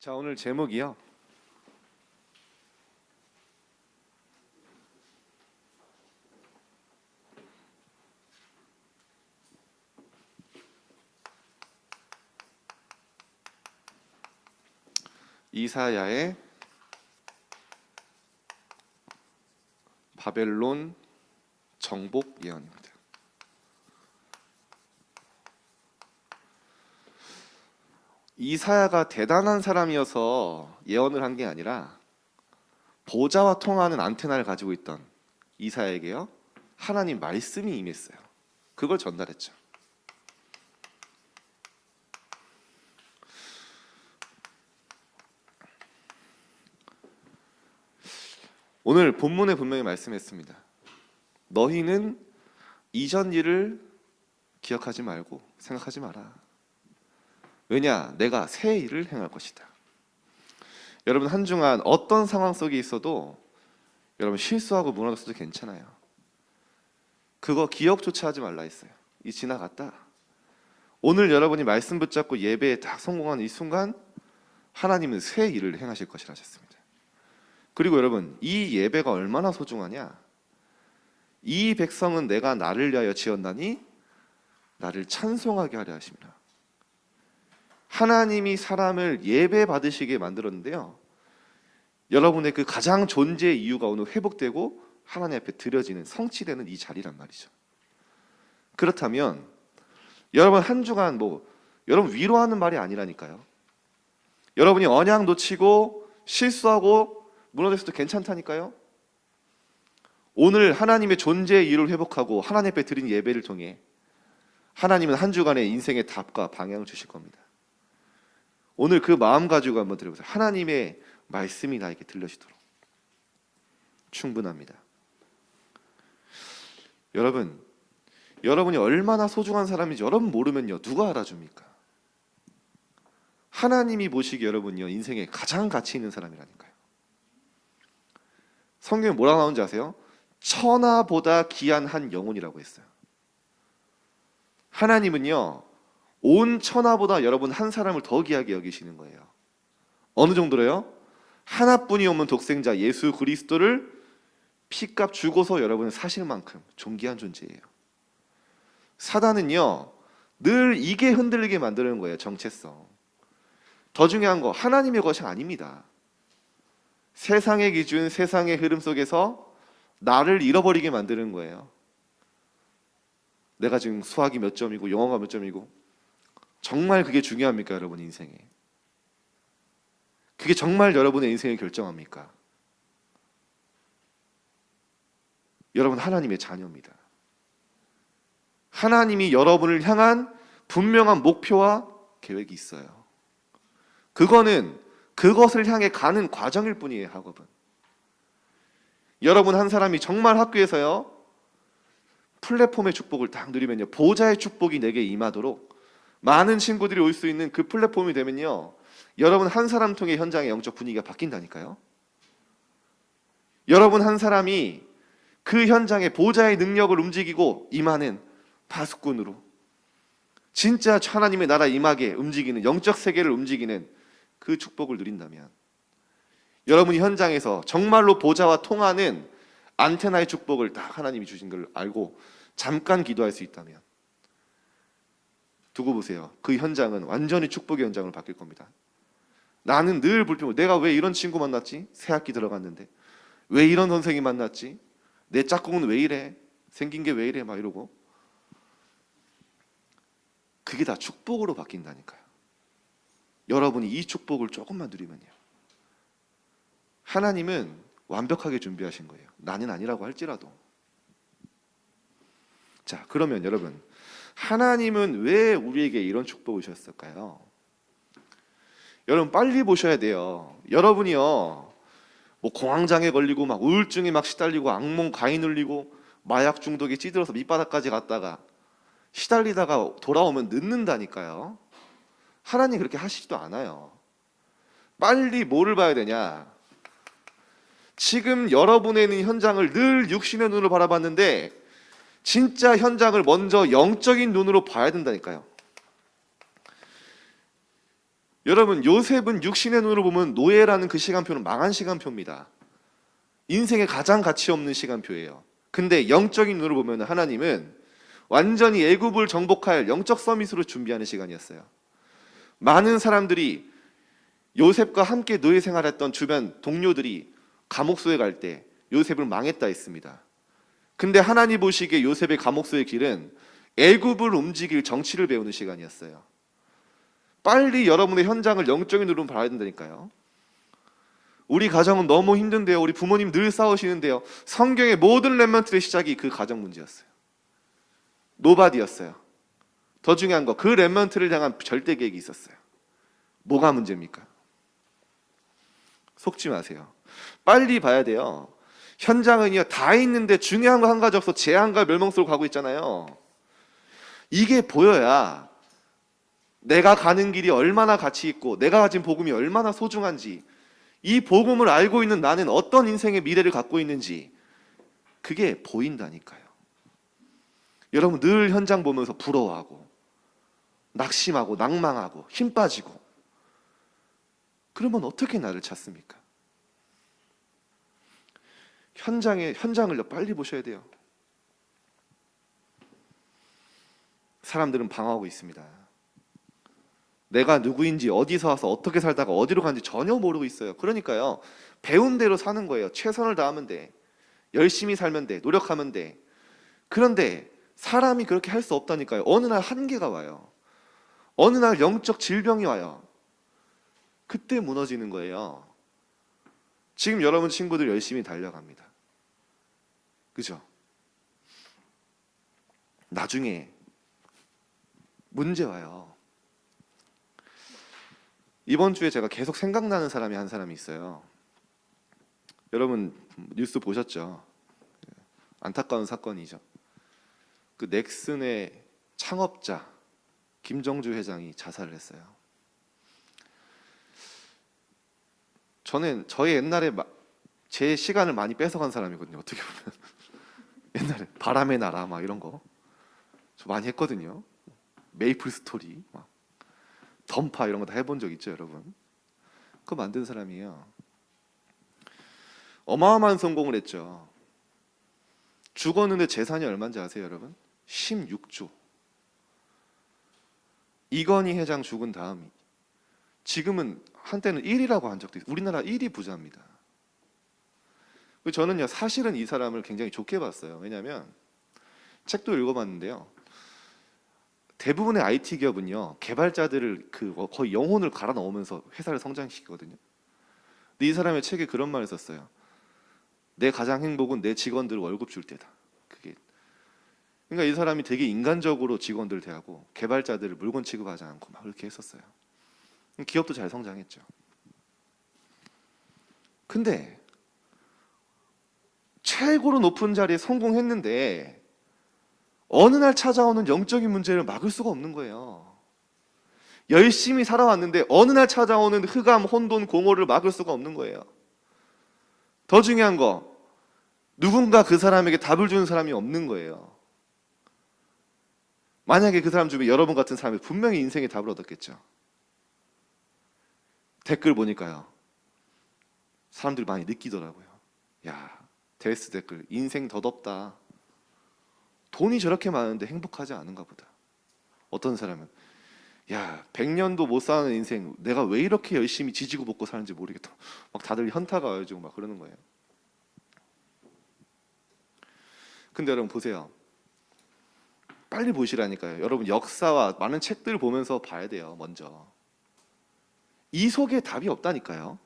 자, 오늘 제목이요. 이사야의 바벨론 정복 예언입니다. 이사야가 대단한 사람이어서 예언을 한 게 아니라 보좌와 통하는 안테나를 가지고 있던 이사야에게요, 하나님 말씀이 임했어요. 그걸 전달했죠. 오늘 본문에 분명히 말씀했습니다. 너희는 이전 일을 기억하지 말고 생각하지 마라. 왜냐? 내가 새 일을 행할 것이다. 여러분, 한 주간 어떤 상황 속에 있어도 여러분 실수하고 무너졌어도 괜찮아요. 그거 기억조차 하지 말라 했어요. 이 지나갔다. 오늘 여러분이 말씀 붙잡고 예배에 딱 성공한 이 순간 하나님은 새 일을 행하실 것이라 하셨습니다. 그리고 여러분, 이 예배가 얼마나 소중하냐? 이 백성은 내가 나를 위하여 지었나니 나를 찬송하게 하려 하십니다. 하나님이 사람을 예배 받으시게 만들었는데요, 여러분의 그 가장 존재의 이유가 오늘 회복되고 하나님 앞에 드려지는, 성취되는 이 자리란 말이죠. 그렇다면 여러분 한 주간 여러분 위로하는 말이 아니라니까요. 여러분이 언약 놓치고 실수하고 무너졌어도 괜찮다니까요. 오늘 하나님의 존재의 이유를 회복하고 하나님 앞에 드린 예배를 통해 하나님은 한 주간의 인생의 답과 방향을 주실 겁니다. 오늘 그 마음 가지고 한번 들어보세요. 하나님의 말씀이 나에게 들려지도록 충분합니다. 여러분이 얼마나 소중한 사람인지 여러분 모르면요, 누가 알아줍니까? 하나님이 보시기에 여러분요, 인생에 가장 가치 있는 사람이라니까요. 성경에 뭐라고 나오는지 아세요? 천하보다 귀한 한 영혼이라고 했어요. 하나님은요, 온 천하보다 여러분 한 사람을 더 귀하게 여기시는 거예요. 어느 정도로요? 하나뿐이 없는 독생자 예수 그리스도를 피값 주고서 여러분을 사실 만큼 존귀한 존재예요. 사단은요, 늘 이게 흔들리게 만드는 거예요. 정체성. 더 중요한 거, 하나님의 것이 아닙니다. 세상의 기준, 세상의 흐름 속에서 나를 잃어버리게 만드는 거예요. 내가 지금 수학이 몇 점이고 영어가 몇 점이고, 정말 그게 중요합니까? 여러분 인생에 그게 정말 여러분의 인생을 결정합니까? 여러분 하나님의 자녀입니다. 하나님이 여러분을 향한 분명한 목표와 계획이 있어요. 그것을 향해 가는 과정일 뿐이에요. 학업은. 여러분 한 사람이 정말 학교에서요, 플랫폼의 축복을 딱 누리면요, 보좌의 축복이 내게 임하도록 많은 친구들이 올 수 있는 그 플랫폼이 되면요, 여러분 한 사람 통해 현장의 영적 분위기가 바뀐다니까요. 여러분 한 사람이 그 현장의 보좌의 능력을 움직이고 임하는 파수꾼으로 진짜 하나님의 나라 임하게 움직이는, 영적 세계를 움직이는 그 축복을 누린다면, 여러분이 현장에서 정말로 보좌와 통하는 안테나의 축복을 딱 하나님이 주신 걸 알고 잠깐 기도할 수 있다면 두고 보세요. 그 현장은 완전히 축복의 현장으로 바뀔 겁니다. 나는 늘 불평, 내가 왜 이런 친구 만났지? 새 학기 들어갔는데 왜 이런 선생님 만났지? 내 짝꿍은 왜 이래? 생긴 게 왜 이래? 막 이러고. 그게 다 축복으로 바뀐다니까요. 여러분이 이 축복을 조금만 누리면요, 하나님은 완벽하게 준비하신 거예요. 나는 아니라고 할지라도. 자, 그러면 여러분, 하나님은 왜 우리에게 이런 축복을 주셨을까요? 여러분 빨리 보셔야 돼요. 여러분이요, 공황장애 걸리고 막 우울증에 막 시달리고 악몽 가위 눌리고 마약 중독에 찌들어서 밑바닥까지 갔다가 시달리다가 돌아오면 늦는다니까요. 하나님 그렇게 하시지도 않아요. 빨리 뭐를 봐야 되냐? 지금 여러분에 있는 현장을 늘 육신의 눈으로 바라봤는데 진짜 현장을 먼저 영적인 눈으로 봐야 된다니까요. 여러분, 요셉은 육신의 눈으로 보면 노예라는 그 시간표는 망한 시간표입니다. 인생의 가장 가치 없는 시간표예요. 근데 영적인 눈으로 보면 하나님은 완전히 애굽을 정복할 영적 서밋으로 준비하는 시간이었어요. 많은 사람들이 요셉과 함께 노예 생활했던 주변 동료들이 감옥소에 갈 때 요셉을 망했다 했습니다. 근데 하나님 보시기에 요셉의 감옥소의 길은 애굽을 움직일 정치를 배우는 시간이었어요. 빨리 여러분의 현장을 영적인 눈으로 봐야 된다니까요. 우리 가정은 너무 힘든데요. 우리 부모님 늘 싸우시는데요. 성경의 모든 렘넌트의 시작이 그 가정 문제였어요. 노바디였어요. 더 중요한 거, 그 렘넌트를 향한 절대 계획이 있었어요. 뭐가 문제입니까? 속지 마세요. 빨리 봐야 돼요. 현장은요, 다 있는데 중요한 거 한 가지 없어 재앙과 멸망 속으로 가고 있잖아요. 이게 보여야 내가 가는 길이 얼마나 가치 있고 내가 가진 복음이 얼마나 소중한지, 이 복음을 알고 있는 나는 어떤 인생의 미래를 갖고 있는지 그게 보인다니까요. 여러분, 늘 현장 보면서 부러워하고 낙심하고 낭망하고 힘 빠지고, 그러면 어떻게 나를 찾습니까? 현장을 빨리 보셔야 돼요. 사람들은 방황하고 있습니다. 내가 누구인지, 어디서 와서 어떻게 살다가 어디로 가는지 전혀 모르고 있어요. 그러니까요, 배운 대로 사는 거예요. 최선을 다하면 돼. 열심히 살면 돼. 노력하면 돼. 그런데 사람이 그렇게 할 수 없다니까요. 어느 날 한계가 와요. 어느 날 영적 질병이 와요. 그때 무너지는 거예요. 지금 여러분 친구들 열심히 달려갑니다. 그죠? 나중에 문제 와요. 이번 주에 제가 계속 생각나는 사람이 한 사람이 있어요. 여러분 뉴스 보셨죠? 안타까운 사건이죠. 그 넥슨의 창업자 김정주 회장이 자살을 했어요. 저는 저의 옛날에 제 시간을 많이 뺏어간 사람이거든요. 어떻게 보면 옛날에 바람의 나라 막 이런 거 저 많이 했거든요. 메이플 스토리, 막 던파 이런 거 다 해본 적 있죠, 여러분? 그거 만든 사람이에요. 어마어마한 성공을 했죠. 죽었는데 재산이 얼마인지 아세요, 여러분? 16조. 이건희 회장 죽은 다음 지금은 한때는 1위라고 한 적도 있어요. 우리나라 1위 부자입니다. 저는요, 사실은 이 사람을 굉장히 좋게 봤어요. 왜냐하면 책도 읽어봤는데요, 대부분의 IT 기업은요, 개발자들을 거의 영혼을 갈아 넣으면서 회사를 성장시키거든요. 근데 이 사람의 책에 그런 말을 썼어요. 내 가장 행복은 내 직원들 월급 줄 때다. 그러니까 이 사람이 되게 인간적으로 직원들 대하고 개발자들을 물건 취급하지 않고 막 그렇게 했었어요. 기업도 잘 성장했죠. 근데 최고로 높은 자리에 성공했는데 어느 날 찾아오는 영적인 문제를 막을 수가 없는 거예요. 열심히 살아왔는데 어느 날 찾아오는 흑암, 혼돈, 공허를 막을 수가 없는 거예요. 더 중요한 거, 누군가 그 사람에게 답을 주는 사람이 없는 거예요. 만약에 그 사람 주변에 여러분 같은 사람이 분명히 인생의 답을 얻었겠죠. 댓글 보니까요, 사람들이 많이 느끼더라고요. 야, 데스 댓글, 인생 덧없다. 돈이 저렇게 많은데 행복하지 않은가 보다. 어떤 사람은 야, 100년도 못 사는 인생, 내가 왜 이렇게 열심히 지지고 볶고 사는지 모르겠다. 막 다들 현타가 와가지고 막 그러는 거예요. 근데 여러분 보세요. 빨리 보시라니까요. 여러분 역사와 많은 책들을 보면서 봐야 돼요. 먼저 이 속에 답이 없다니까요.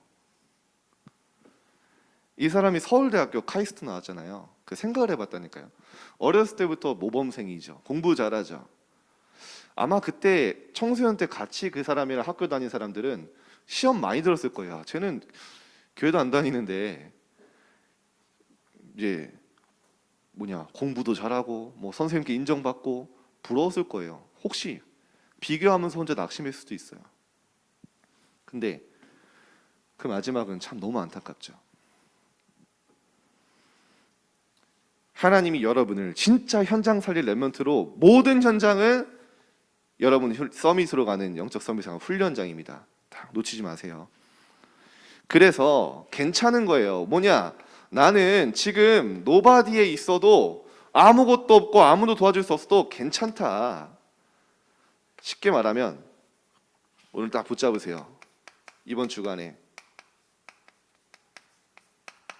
이 사람이 서울대학교 카이스트 나왔잖아요. 그 생각을 해봤다니까요. 어렸을 때부터 모범생이죠. 공부 잘하죠. 아마 그때 청소년 때 같이 그 사람이랑 학교 다닌 사람들은 시험 많이 들었을 거예요. 쟤는 교회도 안 다니는데 이제 공부도 잘하고 뭐 선생님께 인정받고 부러웠을 거예요. 혹시 비교하면서 혼자 낙심할 수도 있어요. 근데 그 마지막은 참 너무 안타깝죠. 하나님이 여러분을 진짜 현장 살릴 렘넌트로, 모든 현장은 여러분 서밋으로 가는 영적 서밋 훈련장입니다. 놓치지 마세요. 그래서 괜찮은 거예요. 뭐냐? 나는 지금 노바디에 있어도 아무것도 없고 아무도 도와줄 수 없어도 괜찮다. 쉽게 말하면 오늘 딱 붙잡으세요. 이번 주간에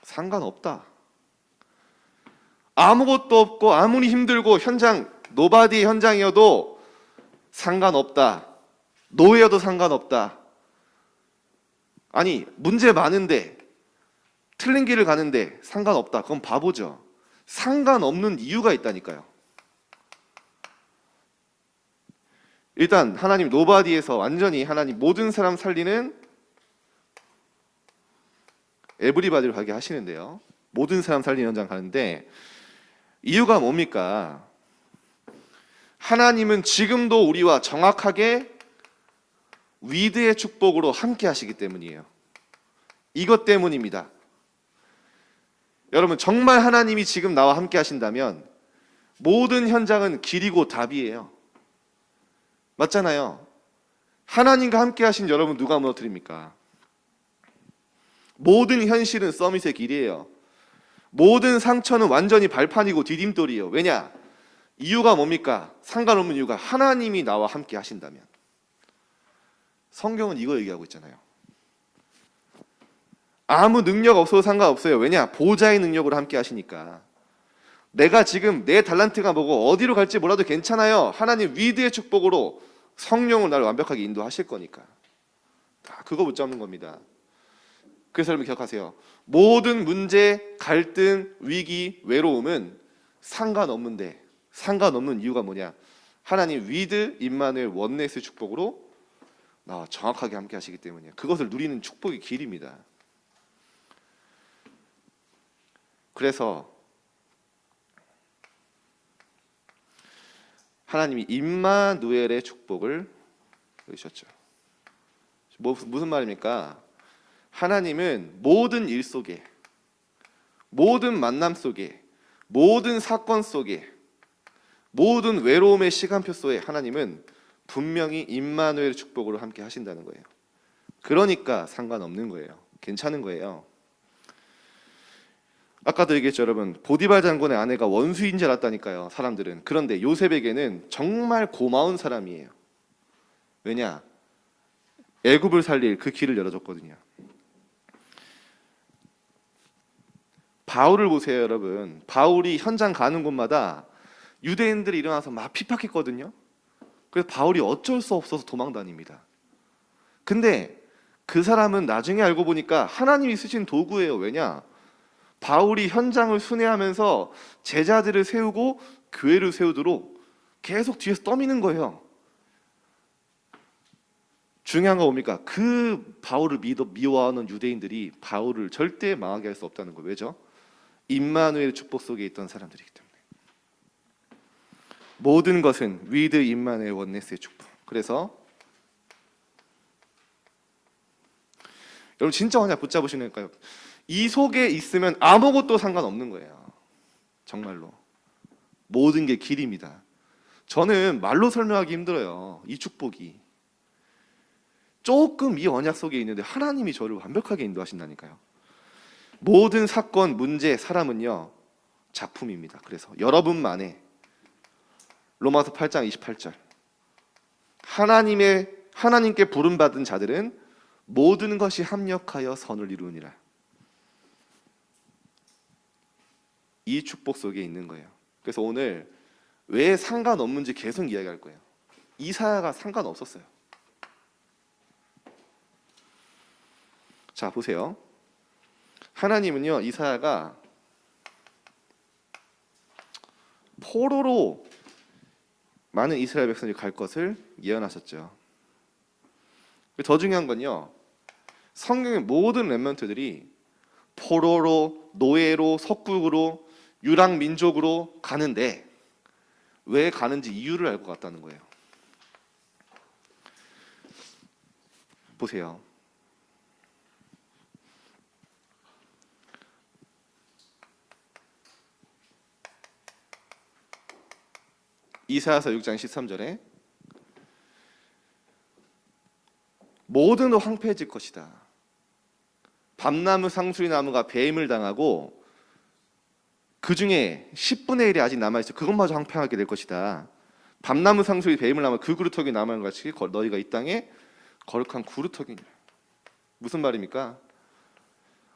상관없다. 아무것도 없고 아무리 힘들고 현장 노바디 현장이어도 상관없다. 노예여도 상관없다. 아니 문제 많은데 틀린 길을 가는데 상관없다. 그건 바보죠. 상관없는 이유가 있다니까요. 일단 하나님 노바디에서 완전히 하나님 모든 사람 살리는 에브리바디로 가게 하시는데요. 모든 사람 살리는 현장 가는데 이유가 뭡니까? 하나님은 지금도 우리와 정확하게 위드의 축복으로 함께 하시기 때문이에요. 이것 때문입니다. 여러분 정말 하나님이 지금 나와 함께 하신다면 모든 현장은 길이고 답이에요. 맞잖아요. 하나님과 함께 하신 여러분 누가 무너뜨립니까? 모든 현실은 서밋의 길이에요. 모든 상처는 완전히 발판이고 디딤돌이에요. 왜냐? 이유가 뭡니까? 상관없는 이유가 하나님이 나와 함께 하신다면. 성경은 이거 얘기하고 있잖아요. 아무 능력 없어도 상관없어요. 왜냐? 보좌의 능력으로 함께 하시니까. 내가 지금 내 달란트가 뭐고 어디로 갈지 몰라도 괜찮아요. 하나님 위드의 축복으로 성령을 나를 완벽하게 인도하실 거니까. 그거 붙잡는 겁니다. 그래서 여러분 기억하세요. 모든 문제, 갈등, 위기, 외로움은 상관없는데 상관없는 이유가 뭐냐? 하나님 위드, 임마누엘, 원네스의 축복으로 나와 정확하게 함께 하시기 때문이에요. 그것을 누리는 축복의 길입니다. 그래서 하나님이 임마누엘의 축복을 주셨죠. 무슨 말입니까? 하나님은 모든 일 속에, 모든 만남 속에, 모든 사건 속에, 모든 외로움의 시간표 속에 하나님은 분명히 임마누엘의 축복으로 함께 하신다는 거예요. 그러니까 상관없는 거예요. 괜찮은 거예요. 아까도 얘기했죠, 여러분. 보디발 장군의 아내가 원수인 줄 알았다니까요, 사람들은. 그런데 요셉에게는 정말 고마운 사람이에요. 왜냐? 애굽을 살릴 그 길을 열어줬거든요. 바울을 보세요, 여러분. 바울이 현장 가는 곳마다 유대인들이 일어나서 막 핍박했거든요. 그래서 바울이 어쩔 수 없어서 도망 다닙니다. 근데 그 사람은 나중에 알고 보니까 하나님이 쓰신 도구예요. 왜냐? 바울이 현장을 순회하면서 제자들을 세우고 교회를 세우도록 계속 뒤에서 떠미는 거예요. 중요한 거 뭡니까? 그 바울을 미워하는 유대인들이 바울을 절대 망하게 할 수 없다는 거예요. 왜죠? 임마누엘의 축복 속에 있던 사람들이기 때문에. 모든 것은 위드 임마누엘 원네스의 축복. 그래서 여러분 진짜 그냥 붙잡으시니까요. 이 속에 있으면 아무것도 상관없는 거예요. 정말로. 모든 게 길입니다. 저는 말로 설명하기 힘들어요. 이 축복이. 조금 이 언약 속에 있는데 하나님이 저를 완벽하게 인도하신다니까요. 모든 사건, 문제, 사람은요 작품입니다. 그래서 여러분만의 로마서 8장 28절 하나님께 부름받은 자들은 모든 것이 합력하여 선을 이루느니라. 이 축복 속에 있는 거예요. 그래서 오늘 왜 상관없는지 계속 이야기할 거예요. 이사야가 상관없었어요. 자, 보세요. 하나님은요, 이사야가 포로로 많은 이스라엘 백성이 갈 것을 예언하셨죠. 더 중요한 건요, 성경의 모든 렘넌트들이 포로로, 노예로, 석국으로, 유랑 민족으로 가는데 왜 가는지 이유를 알 것 같다는 거예요. 보세요. 이사야서 6장 13절에 모든 황폐해질 것이다. 밤나무 상수리 나무가 배임을 당하고 그 중에 10분의 1이 아직 남아있어. 그것마저 황폐하게 될 것이다. 밤나무 상수리 배임을 당하면 그 그루터기 남은 것 같이 너희가 이 땅에 거룩한 그루터기냐. 무슨 말입니까?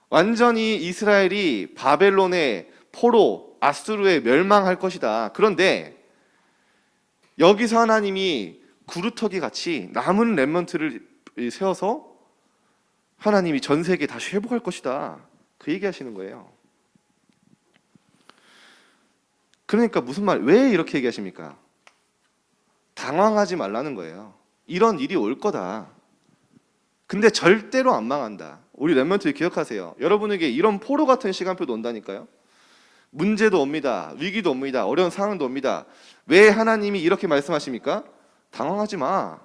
완전히 이스라엘이 바벨론의 포로 아수르에 멸망할 것이다. 그런데 여기서 하나님이 구루터기 같이 남은 렘넌트를 세워서 하나님이 전 세계 다시 회복할 것이다. 그 얘기하시는 거예요. 그러니까 무슨 말? 왜 이렇게 얘기하십니까? 당황하지 말라는 거예요. 이런 일이 올 거다. 근데 절대로 안 망한다. 우리 렘넌트 기억하세요. 여러분에게 이런 포로 같은 시간표도 온다니까요. 문제도 옵니다. 위기도 옵니다. 어려운 상황도 옵니다. 왜 하나님이 이렇게 말씀하십니까? 당황하지 마.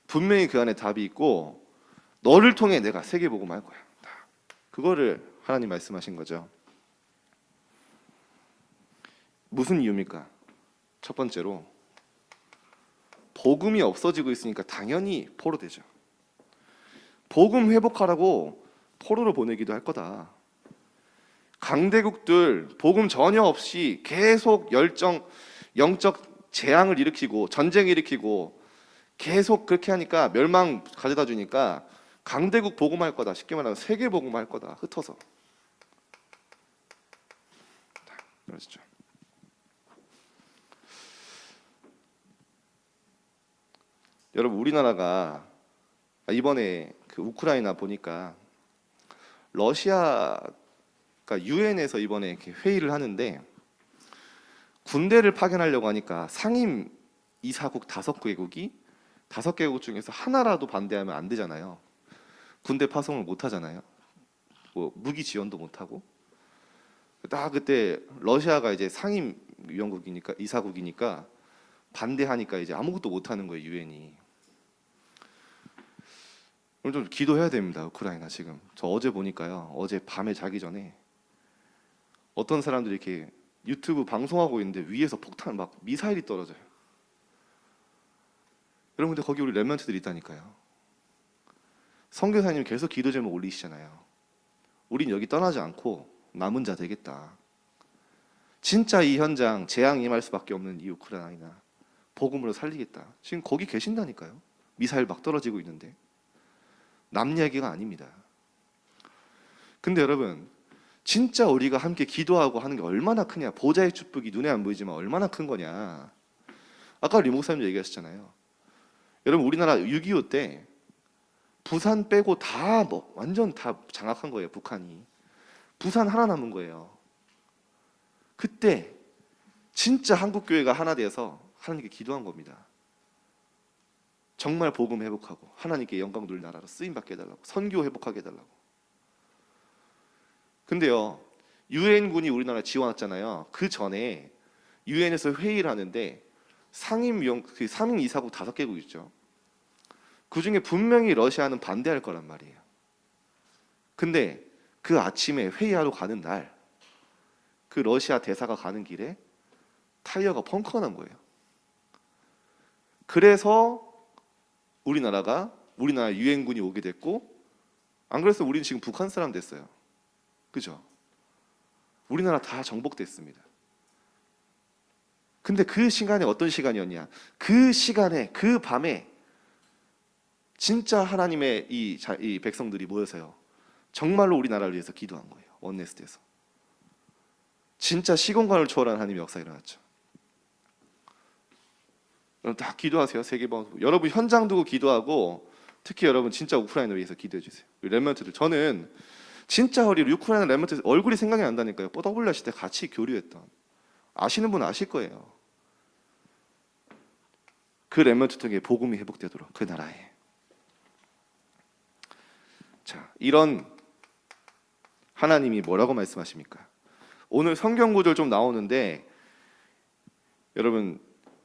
분명히 그 안에 답이 있고 너를 통해 내가 세계복음할 거야. 그거를 하나님 말씀하신 거죠. 무슨 이유입니까? 첫 번째로 복음이 없어지고 있으니까 당연히 포로 되죠. 복음 회복하라고 포로로 보내기도 할 거다. 강대국들 복음 전혀 없이 계속 영적 재앙을 일으키고 전쟁 일으키고 계속 그렇게 하니까 멸망 가져다 주니까 강대국 복음할 거다. 쉽게 말하면 세계 복음할 거다. 흩어서. 그렇죠. 여러분 우리나라가 이번에 그 우크라이나 보니까 러시아가 유엔에서 이번에 이렇게 회의를 하는데 군대를 파견하려고 하니까 상임 이사국 5개국이 5개국 중에서 하나라도 반대하면 안 되잖아요. 군대 파송을 못 하잖아요. 뭐 무기 지원도 못 하고. 딱 그때 러시아가 이제 상임 위원국이니까 이사국이니까 반대하니까 이제 아무것도 못 하는 거예요, 유엔이. 오늘 좀 기도해야 됩니다. 우크라이나 지금. 저 어제 보니까요. 어제 밤에 자기 전에 어떤 사람들이 이렇게 유튜브 방송하고 있는데 위에서 폭탄 막 미사일이 떨어져요. 여러분 근데 거기 우리 렘넌트들이 있다니까요. 선교사님이 계속 기도 제목 올리시잖아요. 우린 여기 떠나지 않고 남은 자 되겠다. 진짜 이 현장 재앙이 임할 수밖에 없는 이 우크라이나 복음으로 살리겠다. 지금 거기 계신다니까요. 미사일 막 떨어지고 있는데. 남 얘기가 아닙니다. 근데 여러분 진짜 우리가 함께 기도하고 하는 게 얼마나 크냐. 보좌의 축복이 눈에 안 보이지만 얼마나 큰 거냐. 아까 우리 목사님도 얘기하셨잖아요. 여러분 우리나라 6.25 때 부산 빼고 다 뭐 완전 다 장악한 거예요. 북한이. 부산 하나 남은 거예요. 그때 진짜 한국교회가 하나 돼서 하나님께 기도한 겁니다. 정말 복음 회복하고 하나님께 영광 돌릴 나라로 쓰임받게 해달라고, 선교 회복하게 해달라고. 근데요 유엔군이 우리나라 지원 왔잖아요. 그 전에 유엔에서 회의를 하는데 상임 이사국 5개국 있죠. 그 중에 분명히 러시아는 반대할 거란 말이에요. 근데 그 아침에 회의하러 가는 날 그 러시아 대사가 가는 길에 타이어가 펑크가 난 거예요. 그래서 우리나라 유엔군이 오게 됐고, 안 그래서 우리는 지금 북한 사람 됐어요. 그죠? 우리나라 다 정복됐습니다. 근데 그 시간이 어떤 시간이었냐? 그 시간에 그 밤에 진짜 하나님의 이 백성들이 모여서요 정말로 우리나라를 위해서 기도한 거예요. 원네스트에서 진짜 시공간을 초월한 하나님의 역사가 일어났죠. 여러분 다 기도하세요. 세계방송 여러분 현장 두고 기도하고, 특히 여러분 진짜 우크라이나 위해서 기도해 주세요. 렘넌트들 저는 진짜 우리 우크라이나 렘넌트 얼굴이 생각이 난다니까요. WRC 때 같이 교류했던, 아시는 분은 아실 거예요. 그 렘넌트 통해 복음이 회복되도록 그 나라에. 자, 이런 하나님이 뭐라고 말씀하십니까? 오늘 성경 구절 좀 나오는데 여러분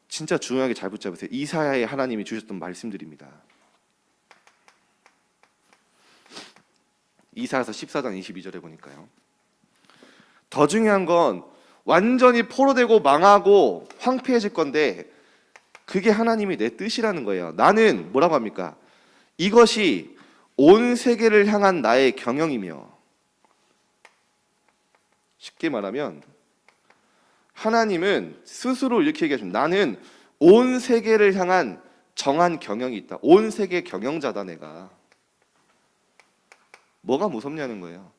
진짜 중요하게 잘 붙잡으세요. 이사야의 하나님이 주셨던 말씀들입니다. 이사야서 14장 22절에 보니까요. 더 중요한 건 완전히 포로되고 망하고 황폐해질 건데 그게 하나님이 내 뜻이라는 거예요. 나는 뭐라고 합니까? 이것이 온 세계를 향한 나의 경영이며, 쉽게 말하면 하나님은 스스로 이렇게 얘기하십니다. 나는 온 세계를 향한 정한 경영이 있다. 온 세계 경영자다 내가. 뭐가 무섭냐는 거예요.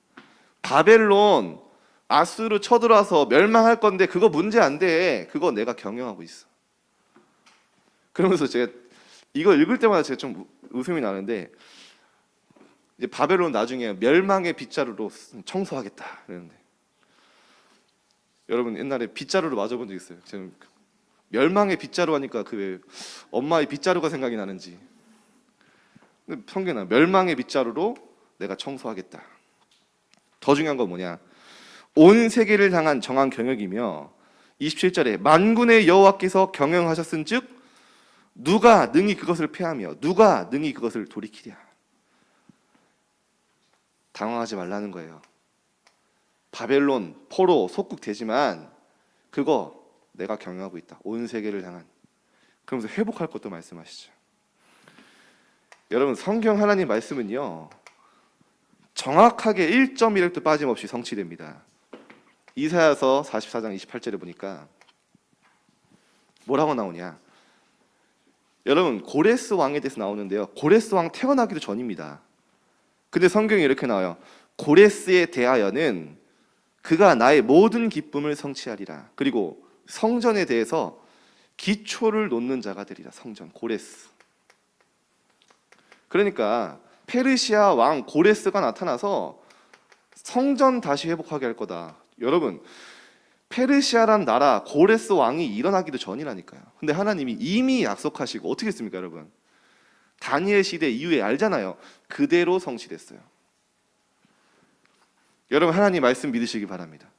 바벨론, 아수르 쳐들어와서 멸망할 건데 그거 문제 안 돼. 그거 내가 경영하고 있어. 그러면서 제가 이거 읽을 때마다 제가 좀 웃음이 나는데, 이제 바벨론 나중에 멸망의 빗자루로 청소하겠다 그러는데, 여러분 옛날에 빗자루로 맞아본 적 있어요? 저는 멸망의 빗자루 하니까 그 왜 엄마의 빗자루가 생각이 나는지. 근데 성경은 멸망의 빗자루로 내가 청소하겠다. 더 중요한 건 뭐냐? 온 세계를 향한 정한 경영이며, 27절에 만군의 여호와께서 경영하셨은즉 누가 능히 그것을 패하며 누가 능히 그것을 돌이키랴. 당황하지 말라는 거예요. 바벨론, 포로 속국되지만 그거 내가 경영하고 있다. 온 세계를 향한. 그러면서 회복할 것도 말씀하시죠. 여러분 성경 하나님 말씀은요 정확하게 1.1획도 빠짐없이 성취됩니다. 이사야서 44장 28절에 보니까 뭐라고 나오냐? 여러분 고레스 왕에 대해서 나오는데요, 고레스 왕 태어나기도 전입니다. 근데 성경에 이렇게 나와요. 고레스에 대하여는 그가 나의 모든 기쁨을 성취하리라. 그리고 성전에 대해서 기초를 놓는 자가 되리라. 성전, 고레스. 그러니까 페르시아 왕 고레스가 나타나서 성전 다시 회복하게 할 거다. 여러분 페르시아란 나라 고레스 왕이 일어나기도 전이라니까요. 근데 하나님이 이미 약속하시고 어떻게 했습니까 여러분? 다니엘 시대 이후에 알잖아요. 그대로 성취됐어요. 여러분 하나님 말씀 믿으시기 바랍니다.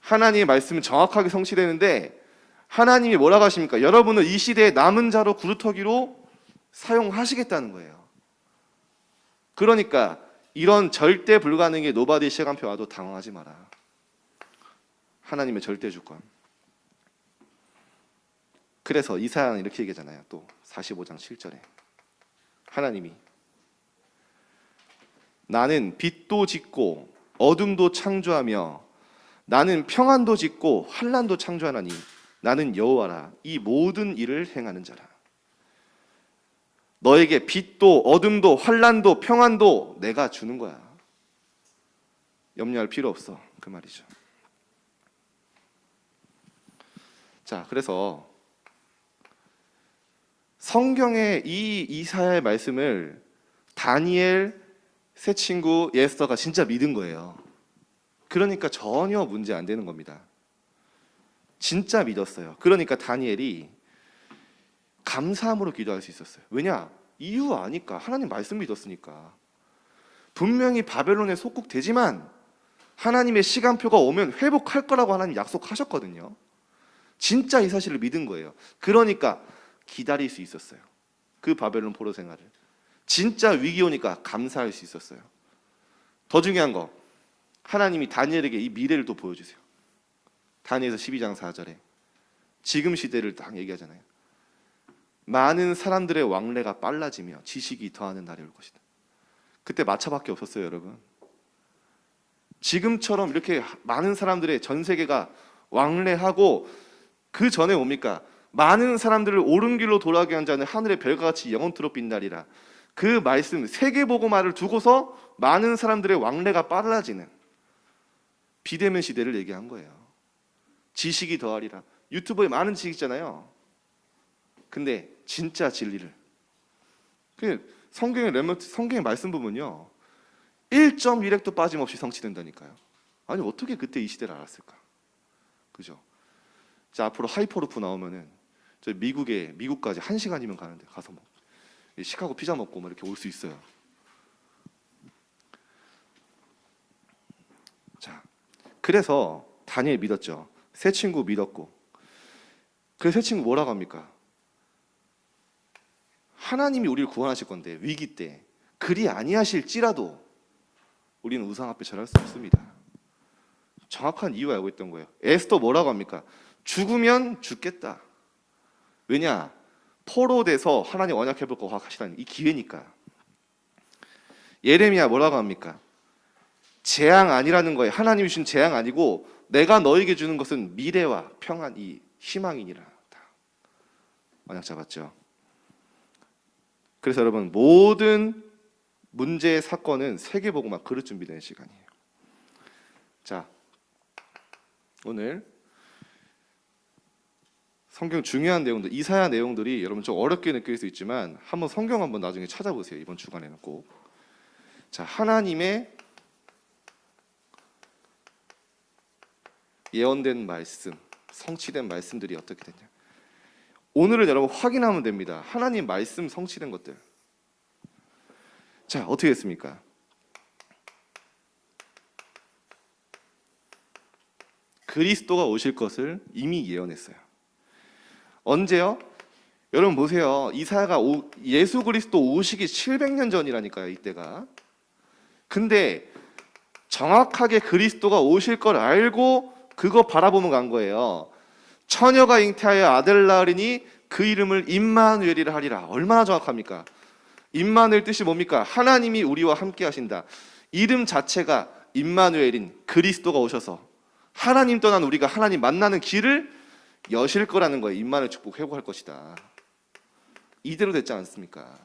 하나님의 말씀은 정확하게 성취되는데, 하나님이 뭐라고 하십니까? 여러분을 이 시대의 남은 자로 구루터기로 사용하시겠다는 거예요. 그러니까 이런 절대 불가능의 노바디 시간표 와도 당황하지 마라. 하나님의 절대 주권. 그래서 이사야는 이렇게 얘기하잖아요. 또 45장 7절에 하나님이 나는 빛도 짓고 어둠도 창조하며 나는 평안도 짓고 환난도 창조하나니 나는 여호와라. 이 모든 일을 행하는 자라. 너에게 빛도 어둠도 환난도 평안도 내가 주는 거야. 염려할 필요 없어. 그 말이죠. 자, 그래서 성경의 이 이사야의 말씀을 다니엘, 새 친구 에스더가 진짜 믿은 거예요. 그러니까 전혀 문제 안 되는 겁니다. 진짜 믿었어요. 그러니까 다니엘이 감사함으로 기도할 수 있었어요. 왜냐? 이유 아니까. 하나님 말씀 믿었으니까. 분명히 바벨론에 속국되지만 하나님의 시간표가 오면 회복할 거라고 하나님 약속하셨거든요. 진짜 이 사실을 믿은 거예요. 그러니까 기다릴 수 있었어요. 그 바벨론 포로 생활을. 진짜 위기 오니까 감사할 수 있었어요. 더 중요한 거, 하나님이 다니엘에게 이 미래를 또 보여주세요. 다니엘서 12장 4절에 지금 시대를 딱 얘기하잖아요. 많은 사람들의 왕래가 빨라지며 지식이 더하는 날이 올 것이다. 그때 마차밖에 없었어요, 여러분. 지금처럼 이렇게 많은 사람들의 전 세계가 왕래하고, 그 전에 뭡니까? 많은 사람들을 옳은 길로 돌아가게 한 자는 하늘의 별과 같이 영원토록 빛나리라. 그 말씀, 세계복음화를 두고서 많은 사람들의 왕래가 빨라지는 비대면 시대를 얘기한 거예요. 지식이 더하리라. 유튜브에 많은 지식 있잖아요. 근데 진짜 진리를, 성경의 말씀 보면요 1.1획도 빠짐없이 성취된다니까요. 아니 어떻게 그때 이 시대를 알았을까? 그죠? 자, 앞으로 하이퍼루프 나오면은 저 미국까지 1시간이면 가는데 가서 뭐 시카고 피자 먹고 뭐 이렇게 올 수 있어요. 자, 그래서 다니엘 믿었죠. 새 친구 믿었고, 그 새 친구 뭐라고 합니까? 하나님이 우리를 구원하실 건데 위기 때 그리 아니하실지라도 우리는 우상 앞에 절할 수 없습니다. 정확한 이유 알고 있던 거예요. 에스더 뭐라고 합니까? 죽으면 죽겠다. 왜냐? 포로돼서 하나님 언약해볼 거 하시라는 이 기회니까. 예레미야 뭐라고 합니까? 재앙 아니라는 거예요. 하나님이 주신 재앙 아니고 내가 너에게 주는 것은 미래와 평안이 희망이니라. 언약 잡았죠. 그래서 여러분 모든 문제의 사건은 세계복음화 그릇 준비되는 시간이에요. 자, 오늘 성경 중요한 내용들, 이사야 내용들이 여러분 좀 어렵게 느낄 수 있지만 한번 성경 한번 나중에 찾아보세요. 이번 주간에는 꼭. 자, 하나님의 예언된 말씀, 성취된 말씀들이 어떻게 됐냐. 오늘을 여러분 확인하면 됩니다. 하나님 말씀 성취된 것들. 자, 어떻게 됐습니까? 그리스도가 오실 것을 이미 예언했어요. 언제요? 여러분 보세요. 이사야가 예수 그리스도 오시기 700년 전이라니까요. 이때가. 근데 정확하게 그리스도가 오실 걸 알고 그거 바라보면 간 거예요. 처녀가 잉태하여 아들 낳으리니 그 이름을 임마누엘이라 하리라. 얼마나 정확합니까? 임마누엘 뜻이 뭡니까? 하나님이 우리와 함께 하신다. 이름 자체가 임마누엘인 그리스도가 오셔서 하나님 떠난 우리가 하나님 만나는 길을 여실 거라는 거예요. 임마누엘 축복 회복할 것이다. 이대로 됐지 않습니까?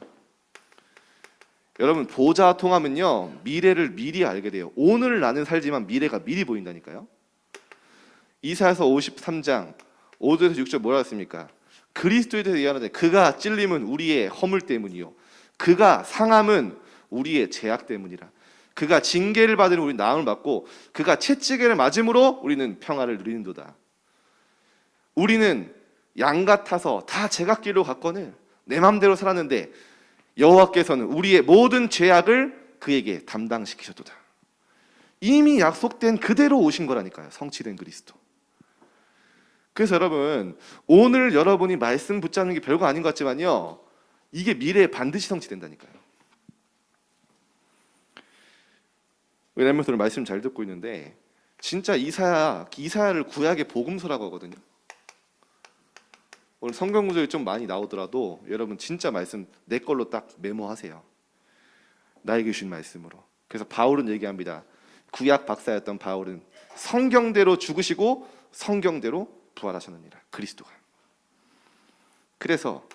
여러분 보좌 통하면요 미래를 미리 알게 돼요. 오늘 나는 살지만 미래가 미리 보인다니까요. 이사야서 53장 5절에서 6절 뭐라 했습니까? 그리스도에 대해서 얘기하는데 그가 찔림은 우리의 허물 때문이요 그가 상함은 우리의 죄악 때문이라. 그가 징계를 받으니 우리는 나음을 받고 그가 채찍을 맞음으로 우리는 평화를 누리는도다. 우리는 양 같아서 다 제각길로 갔거늘 내 맘대로 살았는데 여호와께서는 우리의 모든 죄악을 그에게 담당시키셨도다. 이미 약속된 그대로 오신 거라니까요. 성취된 그리스도. 그래서 여러분 오늘 여러분이 말씀 붙잡는 게 별거 아닌 것 같지만요 이게 미래에 반드시 성취된다니까요. 왜냐면 저는 말씀 잘 듣고 있는데 진짜 이사야를 구약의 복음서라고 하거든요. 오늘 성경 구절이 좀 많이 나오더라도 여러분 진짜 말씀 내 걸로 딱 메모하세요. 나에게 주신 말씀으로. 그래서 바울은 얘기합니다. 구약 박사였던 바울은 성경대로 죽으시고 성경대로 부활하셨느니라. 그리스도가. 그래서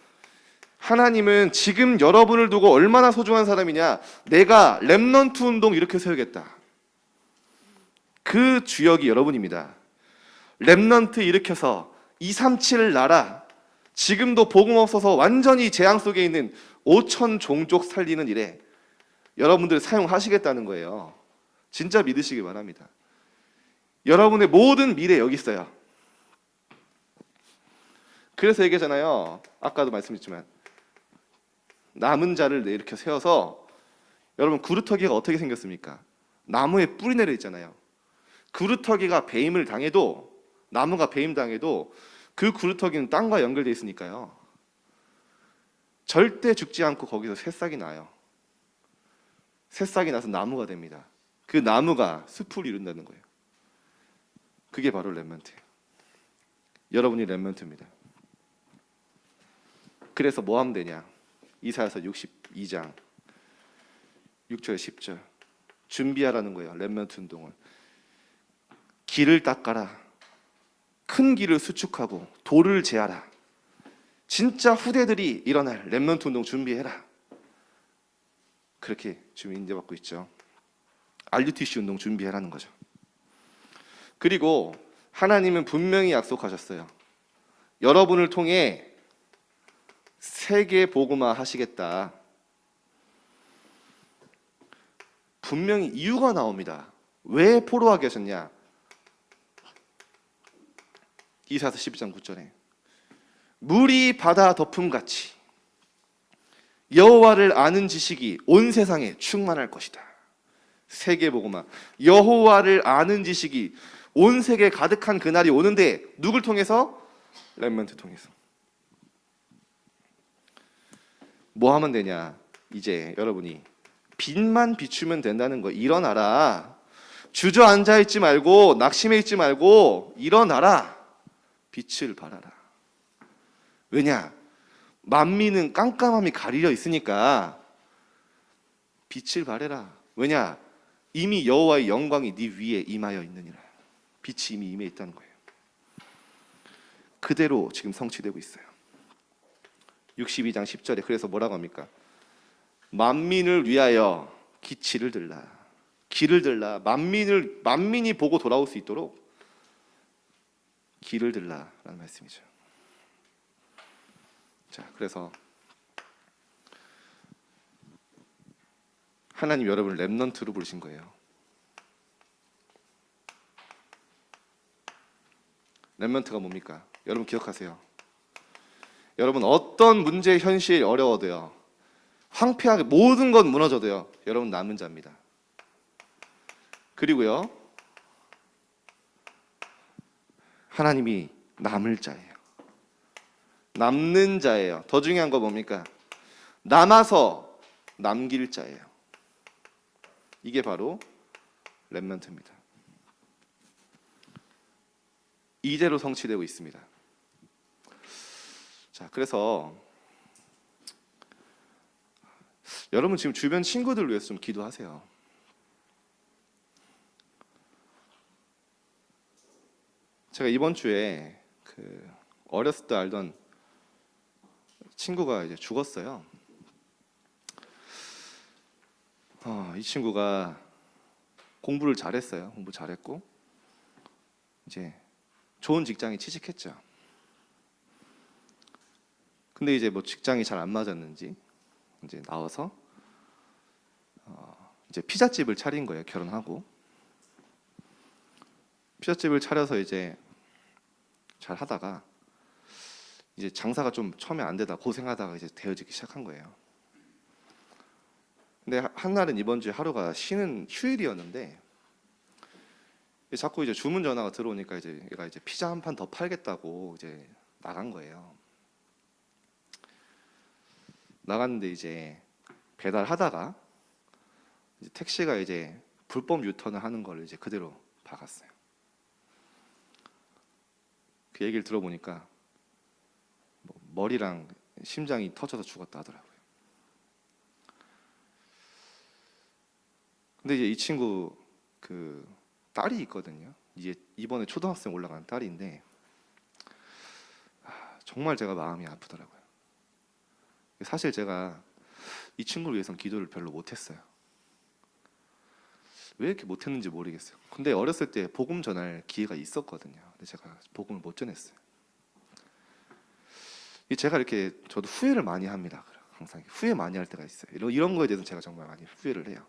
하나님은 지금 여러분을 두고 얼마나 소중한 사람이냐. 내가 렘넌트 운동 이렇게 세우겠다. 그 주역이 여러분입니다. 렘넌트 일으켜서 237 나라 지금도 복음 없어서 완전히 재앙 속에 있는 5천 종족 살리는 일에 여러분들 사용하시겠다는 거예요. 진짜 믿으시기 바랍니다. 여러분의 모든 미래 여기 있어요. 그래서 얘기하잖아요. 아까도 말씀드렸지만 남은 자를 이렇게 세워서 여러분 구루터기가 어떻게 생겼습니까? 나무에 뿌리 내려 있잖아요. 구루터기가 배임을 당해도 나무가 배임 당해도 그 구루터기는 땅과 연결되어 있으니까요. 절대 죽지 않고 거기서 새싹이 나요. 새싹이 나서 나무가 됩니다. 그 나무가 숲을 이룬다는 거예요. 그게 바로 렘넌트예요. 여러분이 렘넌트입니다. 그래서 뭐 하면 되냐? 이사야서 62장 6절 10절 준비하라는 거예요. 렘넌트 운동을. 길을 닦아라. 큰 길을 수축하고 돌을 제하라. 진짜 후대들이 일어날 렘넌트 운동 준비해라. 그렇게 지금 인도받고 있죠. RUTC 운동 준비해라는 거죠. 그리고 하나님은 분명히 약속하셨어요. 여러분을 통해 세계 복음화 하시겠다. 분명히 이유가 나옵니다. 왜 포로하게 하셨냐? 이사야서 12장 9절에 물이 바다 덮음같이 여호와를 아는 지식이 온 세상에 충만할 것이다. 세계 복음화. 여호와를 아는 지식이 온 세계에 가득한 그날이 오는데 누굴 통해서? 렘넌트 통해서. 뭐 하면 되냐? 이제 여러분이 빛만 비추면 된다는 거. 일어나라. 주저앉아 있지 말고 낙심해 있지 말고 일어나라. 빛을 발하라. 왜냐? 만민은 깜깜함이 가리려 있으니까 빛을 발해라. 왜냐? 이미 여호와의 영광이 네 위에 임하여 있느니라. 빛이 이미 임해 있다는 거예요. 그대로 지금 성취되고 있어요. 62장 10절에 그래서 뭐라고 합니까? 만민을 위하여 기치를 들라. 길을 들라. 만민이 보고 돌아올 수 있도록 길을 들라라는 말씀이죠. 자, 그래서 하나님 여러분을 렘넌트로 부르신 거예요. 렘넌트가 뭡니까? 여러분 기억하세요. 여러분 어떤 문제 현실 어려워도요, 황폐하게 모든 건 무너져도요, 여러분 남은 자입니다. 그리고요, 하나님이 남을 자예요. 남는 자예요. 더 중요한 거 뭡니까? 남아서 남길 자예요. 이게 바로 렘넌트입니다. 이대로 성취되고 있습니다. 자, 그래서 여러분 지금 주변 친구들 위해서 좀 기도하세요. 제가 이번 주에 어렸을 때 알던 친구가 이제 죽었어요. 이 친구가 공부를 잘했어요. 공부 잘했고 이제 좋은 직장에 취직했죠. 근데 이제 뭐 직장이 잘 안 맞았는지 이제 나와서 이제 피자집을 차린 거예요. 결혼하고 피자집을 차려서 이제 잘 하다가 이제 장사가 좀 처음에 안 되다 고생하다가 이제 되어지기 시작한 거예요. 근데 한날은 이번 주에 하루가 쉬는 휴일이었는데 자꾸 이제 주문 전화가 들어오니까 이제 얘가 이제 피자 한 판 더 팔겠다고 이제 나간 거예요. 나갔는데 이제 배달하다가 이제 택시가 이제 불법 유턴을 하는 걸 이제 그대로 박았어요. 그 얘기를 들어보니까 머리랑 심장이 터져서 죽었다 하더라고요. 근데 이제 이 친구 딸이 있거든요. 이제 이번에 초등학생 올라간 딸인데 정말 제가 마음이 아프더라고요. 사실 제가 이 친구를 위해서는 기도를 별로 못했어요. 왜 이렇게 못했는지 모르겠어요. 근데 어렸을 때 복음 전할 기회가 있었거든요. 근데 제가 복음을 못 전했어요. 제가 이렇게 저도 후회를 많이 합니다. 항상 후회 많이 할 때가 있어요. 이런 거에 대해서 제가 정말 많이 후회를 해요.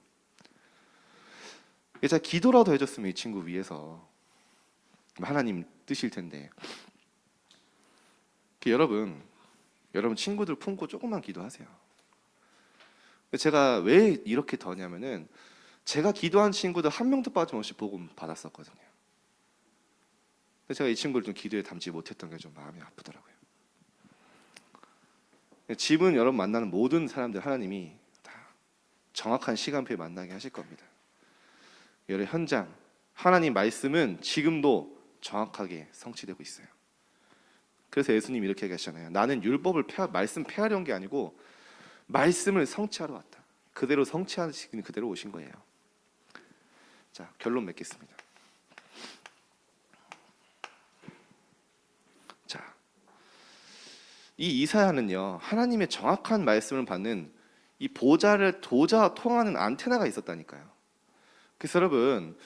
제가 기도라도 해줬으면 이 친구 위해서 하나님 뜻일 텐데. 여러분 친구들 품고 조금만 기도하세요. 제가 왜 이렇게 더냐면은 제가 기도한 친구들 한 명도 빠짐없이 복음 받았었거든요. 근데 제가 이 친구를 좀 기도에 담지 못했던 게 좀 마음이 아프더라고요. 집은 여러분 만나는 모든 사람들 하나님이 다 정확한 시간표에 만나게 하실 겁니다. 여러 현장 하나님 말씀은 지금도 정확하게 성취되고 있어요. 그래서 예수님이 이렇게 얘기하시잖아요. 나는 율법을 말씀 폐하려 온 게 아니고 말씀을 성취하러 왔다. 그대로 성취하시기는 그대로 오신 거예요. 자, 결론 맺겠습니다. 자, 이 이사야는요, 하나님의 정확한 말씀을 받는 이 보좌를 통하는 안테나가 있었다니까요. 그래서 여러분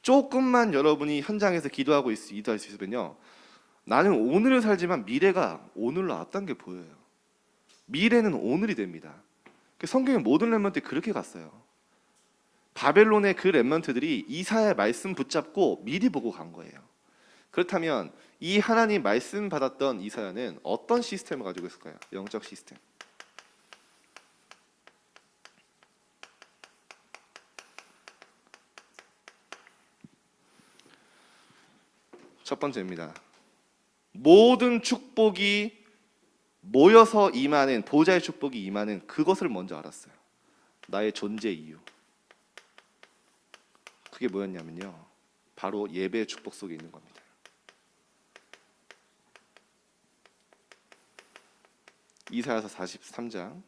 조금만 여러분이 현장에서 기도할 수 있으면요, 나는 오늘을 살지만 미래가 오늘로 앞단 게 보여요. 미래는 오늘이 됩니다. 성경의 모든 렘넌트들이 그렇게 갔어요. 바벨론의 그 렘넌트들이 이사야의 말씀 붙잡고 미리 보고 간 거예요. 그렇다면 이 하나님 말씀 받았던 이사야는 어떤 시스템을 가지고 있을까요? 영적 시스템. 첫 번째입니다. 모든 축복이 모여서 임하는 보좌의 축복이 임하는 그것을 먼저 알았어요. 나의 존재 이유. 그게 뭐였냐면요, 바로 예배의 축복 속에 있는 겁니다. 이사야서 43장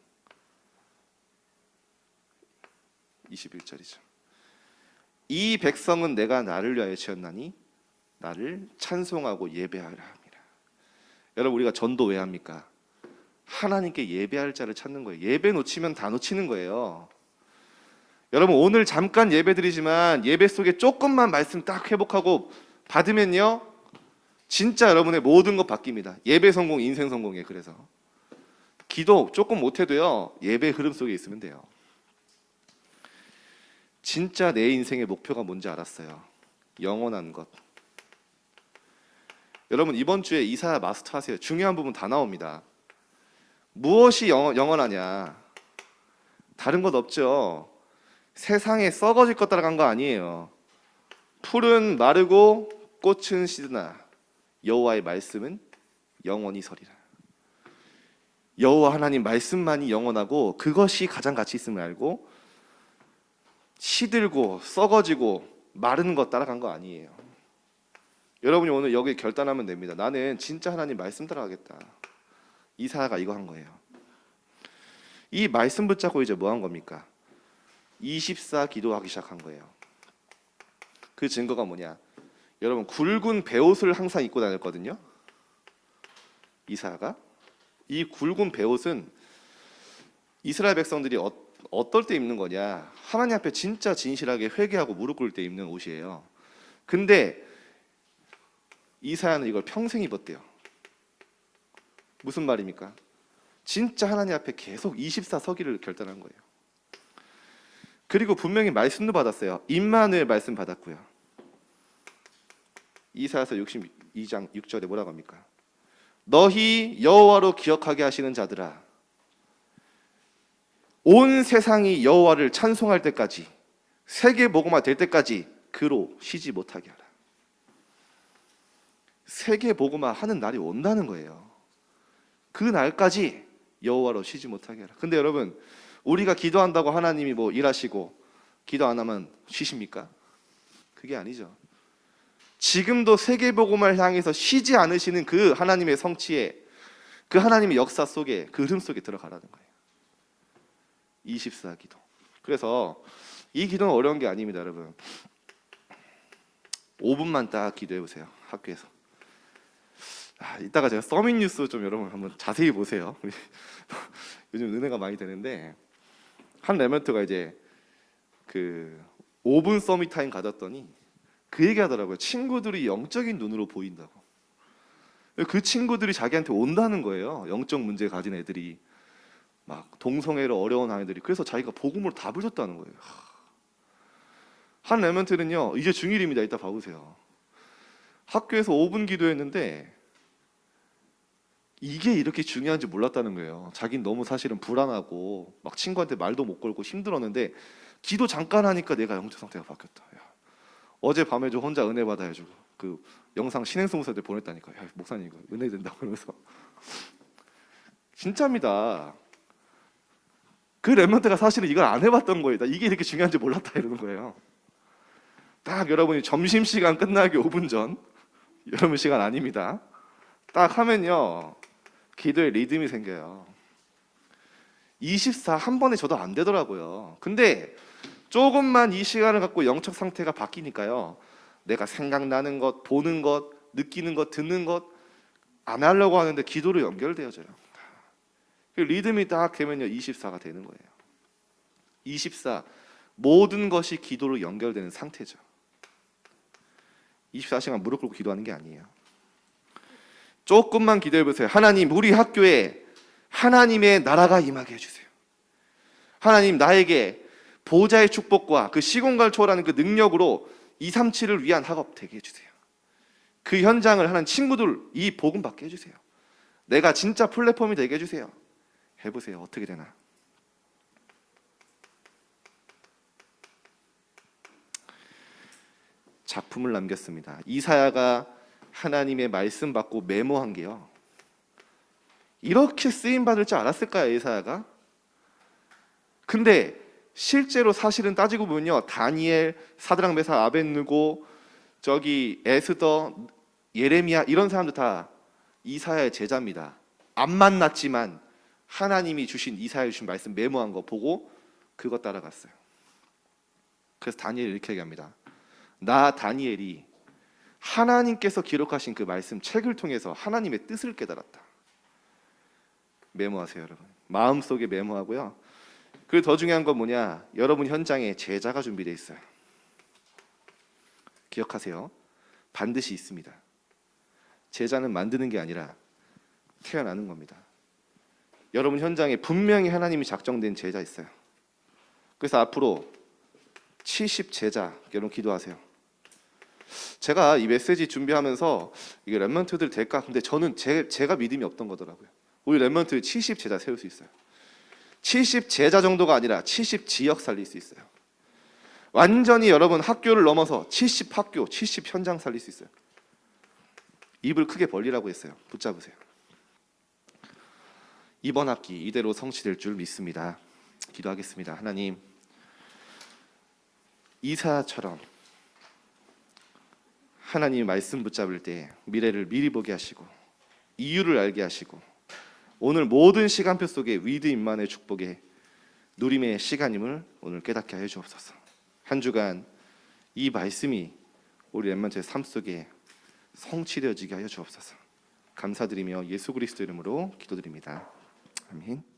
21절이죠. 이 백성은 내가 나를 위하여 지었나니 나를 찬송하고 예배하라 함이라. 여러분, 우리가 전도 왜 합니까? 하나님께 예배할 자를 찾는 거예요. 예배 놓치면 다 놓치는 거예요. 여러분, 오늘 잠깐 예배 드리지만 예배 속에 조금만 말씀 딱 회복하고 받으면요, 진짜 여러분의 모든 것 바뀝니다. 예배 성공, 인생 성공이에요. 그래서 기도 조금 못해도요, 예배 흐름 속에 있으면 돼요. 진짜 내 인생의 목표가 뭔지 알았어요. 영원한 것. 여러분, 이번 주에 이사야 마스터 하세요. 중요한 부분 다 나옵니다. 무엇이 영원하냐? 다른 것 없죠. 세상에 썩어질 것 따라간 거 아니에요. 풀은 마르고 꽃은 시드나 여호와의 말씀은 영원히 서리라. 여호와 하나님 말씀만이 영원하고 그것이 가장 가치 있음을 알고 시들고 썩어지고 마르는 것 따라간 거 아니에요. 여러분이 오늘 여기 결단하면 됩니다. 나는 진짜 하나님 말씀 따라가겠다. 이사야가 이거 한 거예요. 이 말씀 붙잡고 이제 뭐 한 겁니까? 24 기도하기 시작한 거예요. 그 증거가 뭐냐? 여러분, 굵은 베옷을 항상 입고 다녔거든요. 이사야가. 이 굵은 베옷은 이스라엘 백성들이 어떨 때 입는 거냐? 하나님 앞에 진짜 진실하게 회개하고 무릎 꿇을 때 입는 옷이에요. 근데 이사야는 이걸 평생 입었대요. 무슨 말입니까? 진짜 하나님 앞에 계속 24 서기를 결단한 거예요. 그리고 분명히 말씀도 받았어요. 임마누엘 말씀 받았고요. 이사야서 62장 6절에 뭐라고 합니까? 너희 여호와로 기억하게 하시는 자들아, 온 세상이 여호와를 찬송할 때까지, 세계 복음화 될 때까지 그로 쉬지 못하게 하라. 세계 복음화 하는 날이 온다는 거예요. 그 날까지 여호와로 쉬지 못하게 하라. 근데 여러분, 우리가 기도한다고 하나님이 뭐 일하시고 기도 안 하면 쉬십니까? 그게 아니죠. 지금도 세계 복음을 향해서 쉬지 않으시는 그 하나님의 성취에, 그 하나님의 역사 속에, 그 흐름 속에 들어가라는 거예요. 24 기도. 그래서 이 기도는 어려운 게 아닙니다, 여러분. 5분만 딱 기도해 보세요. 학교에서. 이따가 제가 서밋 뉴스 좀 여러분 한번 자세히 보세요. 요즘 은혜가 많이 되는데, 한 레멘트가 이제 그 5분 서밋 타임 가졌더니 그 얘기 하더라고요. 친구들이 영적인 눈으로 보인다고. 그 친구들이 자기한테 온다는 거예요. 영적 문제 가진 애들이, 막 동성애로 어려운 아이들이. 그래서 자기가 복음으로 답을 줬다는 거예요. 한 레멘트는요, 이제 중1입니다. 이따 봐보세요. 학교에서 5분 기도했는데 이게 이렇게 중요한지 몰랐다는 거예요. 자기는 너무 사실은 불안하고 막 친구한테 말도 못 걸고 힘들었는데 기도 잠깐 하니까 내가 영적 상태가 바뀌었다. 야, 어제 밤에 저 혼자 은혜 받아야죠. 그 영상 신행송사들 보냈다니까. 야, 목사님 이거 은혜 된다고 그러면서. 진짜입니다. 그 랩런트가 사실은 이걸 안 해봤던 거예요. 이게 이렇게 중요한지 몰랐다 이러는 거예요. 딱 여러분이 점심시간 끝나기 5분 전, 여러분 시간 아닙니다. 딱 하면요, 기도에 리듬이 생겨요. 24 한 번에 저도 안 되더라고요. 근데 조금만 이 시간을 갖고 영적 상태가 바뀌니까요, 내가 생각나는 것, 보는 것, 느끼는 것, 듣는 것 안 하려고 하는데 기도로 연결되어져요. 리듬이 딱 되면요, 24가 되는 거예요. 24, 모든 것이 기도로 연결되는 상태죠. 24시간 무릎 꿇고 기도하는 게 아니에요. 조금만 기도해 보세요. 하나님, 우리 학교에 하나님의 나라가 임하게 해주세요. 하나님, 나에게 보좌의 축복과 그 시공간을 초월하는 그 능력으로 237을 위한 학업 되게 해주세요. 그 현장을 하는 친구들 이 복음 받게 해주세요. 내가 진짜 플랫폼이 되게 해주세요. 해보세요. 어떻게 되나. 작품을 남겼습니다. 이사야가 하나님의 말씀 받고 메모한 게요, 이렇게 쓰임 받을 줄 알았을까요, 이사야가? 근데 실제로 사실은 따지고 보면요, 다니엘, 사드락, 메삭, 아벳느고, 저기 에스더, 예레미야 이런 사람들 다 이사야의 제자입니다. 안 만났지만 하나님이 주신, 이사야 주신 말씀 메모한 거 보고 그거 따라갔어요. 그래서 다니엘이 이렇게 얘기합니다. 나 다니엘이 하나님께서 기록하신 그 말씀 책을 통해서 하나님의 뜻을 깨달았다. 메모하세요, 여러분. 마음속에 메모하고요. 그리고 더 중요한 건 뭐냐? 여러분 현장에 제자가 준비되어 있어요. 기억하세요. 반드시 있습니다. 제자는 만드는 게 아니라 태어나는 겁니다. 여러분 현장에 분명히 하나님이 작정된 제자 있어요. 그래서 앞으로 70 제자 여러분 기도하세요. 제가 이 메시지 준비하면서 이게 렘넌트들 될까? 근데 저는 제가 믿음이 없던 거더라고요. 우리 렘넌트 70 제자 세울 수 있어요. 70 제자 정도가 아니라 70 지역 살릴 수 있어요. 완전히 여러분 학교를 넘어서 70 학교, 70 현장 살릴 수 있어요. 입을 크게 벌리라고 했어요. 붙잡으세요. 이번 학기 이대로 성취될 줄 믿습니다. 기도하겠습니다. 하나님, 이사처럼 하나님 말씀 붙잡을 때 미래를 미리 보게 하시고 이유를 알게 하시고 오늘 모든 시간표 속에 위드 임만의 축복에 누림의 시간임을 오늘 깨닫게 하여 주옵소서. 한 주간 이 말씀이 우리 렘넌트의 삶 속에 성취되어지게 하여 주옵소서. 감사드리며 예수 그리스도 이름으로 기도드립니다. 아멘.